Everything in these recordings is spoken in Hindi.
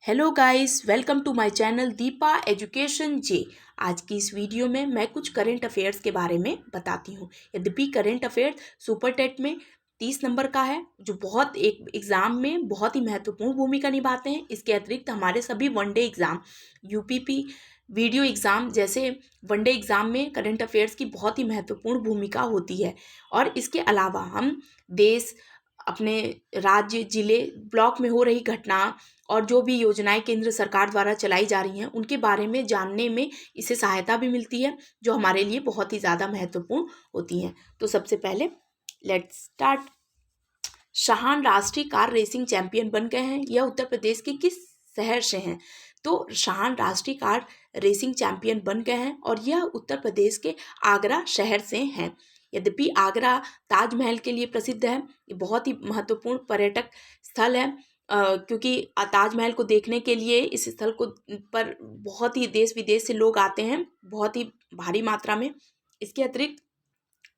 Hello guys, welcome to my channel Deepa education जे। आज की इस वीडियो में मैं कुछ करंट अफेयर्स के बारे में बताती हूँ। यद्यपि करंट अफेयर्स सुपर टेट में 30 नंबर का है, जो बहुत एक एग्ज़ाम में बहुत ही महत्वपूर्ण भूमिका निभाते हैं। इसके अतिरिक्त हमारे सभी one day exam, UPP, video exam जैसे वनडे एग्ज़ाम में करंट अफेयर्स की बहुत ही महत्वपूर्ण भूमिका होती है। और इसके अलावा हम देश, अपने राज्य, जिले, ब्लॉक में हो रही घटना और जो भी योजनाएं केंद्र सरकार द्वारा चलाई जा रही हैं उनके बारे में जानने में इससे सहायता भी मिलती है, जो हमारे लिए बहुत ही ज़्यादा महत्वपूर्ण होती हैं। तो सबसे पहले लेट्स स्टार्ट। शाहान राष्ट्रीय कार रेसिंग चैंपियन बन गए हैं। यह उत्तर प्रदेश के किस शहर से हैं? तो शाहान राष्ट्रीय कार रेसिंग चैंपियन बन गए हैं और यह उत्तर प्रदेश के आगरा शहर से हैं। यद्यपि आगरा ताजमहल के लिए प्रसिद्ध है। ये बहुत ही महत्वपूर्ण पर्यटक स्थल है, क्योंकि ताजमहल को देखने के लिए इस स्थल को पर बहुत ही देश विदेश से लोग आते हैं, बहुत ही भारी मात्रा में। इसके अतिरिक्त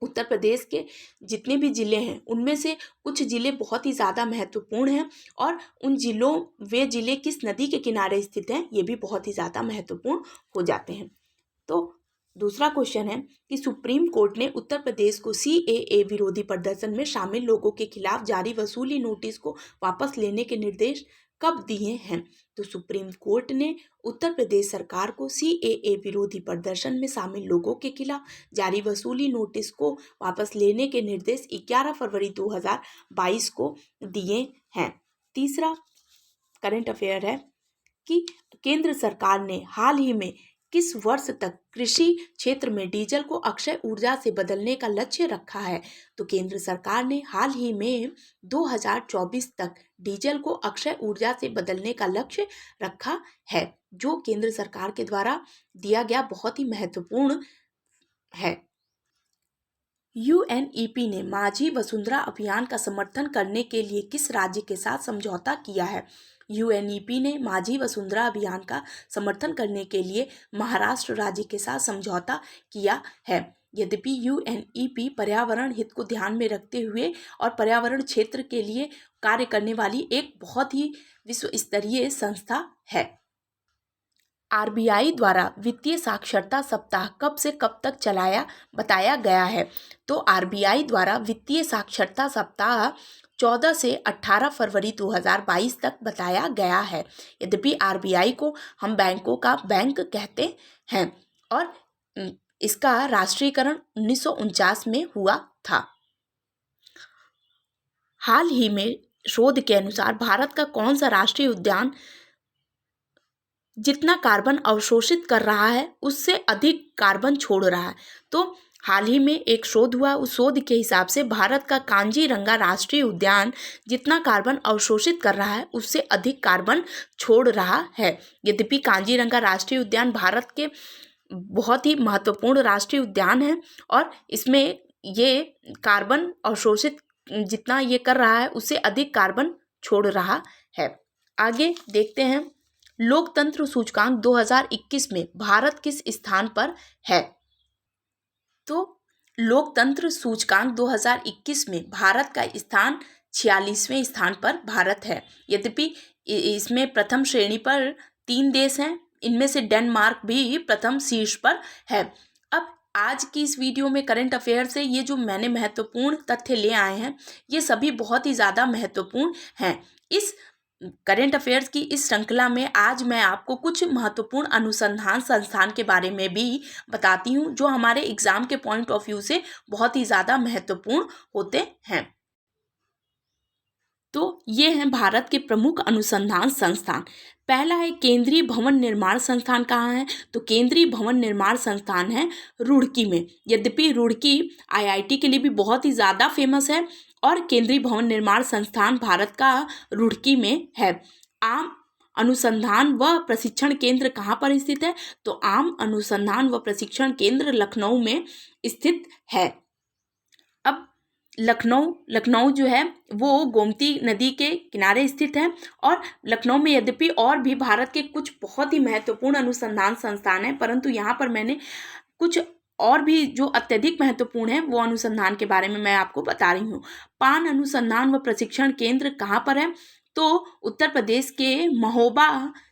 उत्तर प्रदेश के जितने भी ज़िले हैं उनमें से कुछ ज़िले बहुत ही ज़्यादा महत्वपूर्ण हैं, और उन ज़िलों वे ज़िले किस नदी के किनारे स्थित हैं ये भी बहुत ही ज़्यादा महत्वपूर्ण हो जाते हैं। तो दूसरा क्वेश्चन है कि सुप्रीम कोर्ट ने उत्तर प्रदेश को सीएए विरोधी प्रदर्शन में शामिल लोगों के खिलाफ जारी वसूली नोटिस को वापस लेने के निर्देश कब दिए हैं? तो सुप्रीम कोर्ट ने उत्तर प्रदेश सरकार को सीएए विरोधी प्रदर्शन में शामिल लोगों के खिलाफ जारी वसूली नोटिस को वापस लेने के निर्देश 11 फरवरी 2022 को दिए हैं। तीसरा करंट अफेयर है कि केंद्र सरकार ने हाल ही में किस वर्ष तक कृषि क्षेत्र में डीजल को अक्षय ऊर्जा से बदलने का लक्ष्य रखा है? तो केंद्र सरकार ने हाल ही में 2024 तक डीजल को अक्षय ऊर्जा से बदलने का लक्ष्य रखा है, जो केंद्र सरकार के द्वारा दिया गया बहुत ही महत्वपूर्ण है। यूएनईपी ने माझी वसुंधरा अभियान का समर्थन करने के लिए किस राज्य के साथ समझौता किया है? यूएनईपी ने माझी वसुंधरा अभियान का समर्थन करने के लिए महाराष्ट्र राज्य के साथ समझौता किया है। यद्यपि यूएनईपी पर्यावरण हित को ध्यान में रखते हुए और पर्यावरण क्षेत्र के लिए कार्य करने वाली एक बहुत ही विश्व स्तरीय संस्था है। आरबीआई द्वारा वित्तीय साक्षरता सप्ताह कब से कब तक बताया गया है? तो आरबीआई द्वारा वित्तीय साक्षरता सप्ताह 14 से 18 फरवरी 2022 तक बताया गया है। यद्यपि आरबीआई को हम बैंकों का बैंक कहते हैं और इसका राष्ट्रीयकरण 1949 में हुआ था। हाल ही में शोध के अनुसार भारत का कौन सा राष्ट्रीय उद्यान जितना कार्बन अवशोषित कर रहा है उससे अधिक कार्बन छोड़ रहा है? तो हाल ही में एक शोध हुआ, उस शोध के हिसाब से भारत का कांजीरंगा राष्ट्रीय उद्यान जितना कार्बन अवशोषित कर रहा है उससे अधिक कार्बन छोड़ रहा है। यद्यपि कांजीरंगा राष्ट्रीय उद्यान भारत के बहुत ही महत्वपूर्ण राष्ट्रीय उद्यान है और इसमें ये कार्बन अवशोषित जितना ये कर रहा है उससे अधिक कार्बन छोड़ रहा है। आगे देखते हैं, लोकतंत्र सूचकांक 2021 में भारत किस स्थान पर है? तो लोकतंत्र सूचकांक 2021 में भारत का स्थान 46वें स्थान पर भारत है। यद्यपि इसमें प्रथम श्रेणी पर 3 देश हैं, इनमें से डेनमार्क भी प्रथम शीर्ष पर है। अब आज की इस वीडियो में करंट अफेयर से ये जो मैंने महत्वपूर्ण तथ्य ले आए हैं ये सभी बहुत ही ज़्यादा महत्वपूर्ण हैं। इस करंट अफेयर्स की इस श्रृंखला में आज मैं आपको कुछ महत्वपूर्ण अनुसंधान संस्थान के बारे में भी बताती हूँ, जो हमारे एग्जाम के पॉइंट ऑफ व्यू से बहुत ही ज़्यादा महत्वपूर्ण होते हैं। तो ये हैं भारत के प्रमुख अनुसंधान संस्थान। पहला है केंद्रीय भवन निर्माण संस्थान। कहाँ है? तो केंद्रीय भवन निर्माण संस्थान है रुड़की में। यद्यपि रुड़की आईआईटी के लिए भी बहुत ही ज़्यादा फेमस है और केंद्रीय भवन निर्माण संस्थान भारत का रुड़की में है। आम अनुसंधान व प्रशिक्षण केंद्र कहाँ पर स्थित है? तो आम अनुसंधान व प्रशिक्षण केंद्र लखनऊ में स्थित है। अब लखनऊ जो है वो गोमती नदी के किनारे स्थित है और लखनऊ में यद्यपि और भी भारत के कुछ बहुत ही महत्वपूर्ण अनुसंधान संस्थान हैं, परंतु यहाँ पर मैंने कुछ और भी जो अत्यधिक महत्वपूर्ण है वो अनुसंधान के बारे में मैं आपको बता रही हूँ। पान अनुसंधान व प्रशिक्षण केंद्र कहाँ पर है? तो उत्तर प्रदेश के महोबा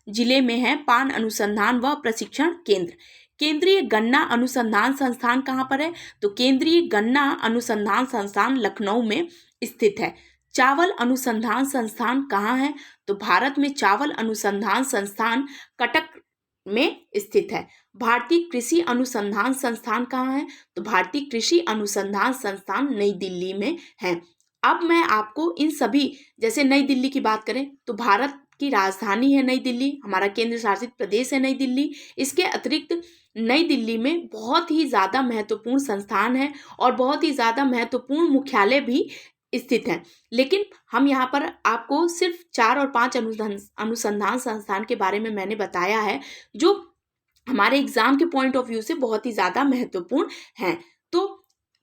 जिले में है पान अनुसंधान व प्रशिक्षण केंद्र। केंद्रीय गन्ना अनुसंधान संस्थान कहाँ पर है? तो केंद्रीय गन्ना अनुसंधान संस्थान लखनऊ में स्थित है। चावल अनुसंधान संस्थान कहाँ है? तो भारत में चावल अनुसंधान संस्थान कटक में स्थित है। भारतीय कृषि अनुसंधान संस्थान कहाँ है? तो भारतीय कृषि अनुसंधान संस्थान नई दिल्ली में है। अब मैं आपको इन सभी, जैसे नई दिल्ली की बात करें तो भारत की राजधानी है नई दिल्ली, हमारा केंद्र शासित प्रदेश है नई दिल्ली। इसके अतिरिक्त नई दिल्ली में बहुत ही ज़्यादा महत्वपूर्ण संस्थान है और बहुत ही ज़्यादा महत्वपूर्ण मुख्यालय भी स्थित हैं। लेकिन हम यहाँ पर आपको सिर्फ 4 और 5 अनुसंधान संस्थान के बारे में मैंने बताया है जो हमारे एग्जाम के पॉइंट ऑफ व्यू से बहुत ही ज़्यादा महत्वपूर्ण हैं। तो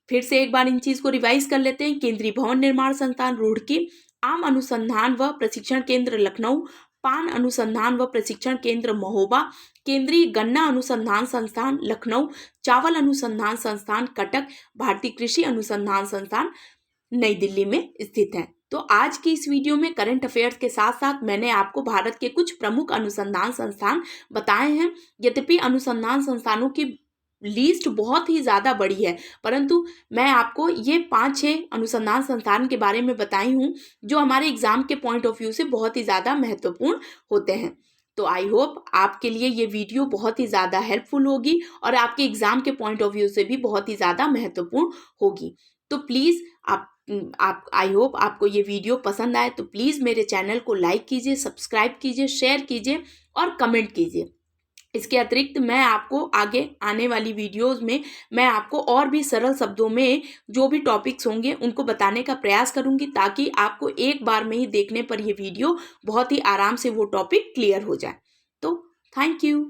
फिर से एक बार इन चीज़ को रिवाइज कर लेते हैं। केंद्रीय भवन निर्माण संस्थान रुड़की, आम अनुसंधान व प्रशिक्षण केंद्र लखनऊ, पान अनुसंधान व प्रशिक्षण केंद्र महोबा, केंद्रीय गन्ना अनुसंधान संस्थान लखनऊ, चावल अनुसंधान संस्थान कटक, भारतीय कृषि अनुसंधान संस्थान नई दिल्ली में स्थित है। तो आज की इस वीडियो में करंट अफेयर्स के साथ साथ मैंने आपको भारत के कुछ प्रमुख अनुसंधान संस्थान बताए हैं। यद्यपि अनुसंधान संस्थानों की लिस्ट बहुत ही ज़्यादा बड़ी है, परंतु मैं आपको ये 5-6 अनुसंधान संस्थान के बारे में बताई हूँ जो हमारे एग्जाम के पॉइंट ऑफ व्यू से बहुत ही ज़्यादा महत्वपूर्ण होते हैं। तो आई होप आपके लिए ये वीडियो बहुत ही ज़्यादा हेल्पफुल होगी और आपके एग्जाम के पॉइंट ऑफ व्यू से भी बहुत ही ज़्यादा महत्वपूर्ण होगी। तो प्लीज़ आप आई होप आपको ये वीडियो पसंद आए तो प्लीज़ मेरे चैनल को लाइक कीजिए, सब्सक्राइब कीजिए, शेयर कीजिए और कमेंट कीजिए। इसके अतिरिक्त मैं आपको आगे आने वाली वीडियोस में मैं आपको और भी सरल शब्दों में जो भी टॉपिक्स होंगे उनको बताने का प्रयास करूंगी ताकि आपको एक बार में ही देखने पर ये वीडियो बहुत ही आराम से वो टॉपिक क्लियर हो जाए। तो थैंक यू।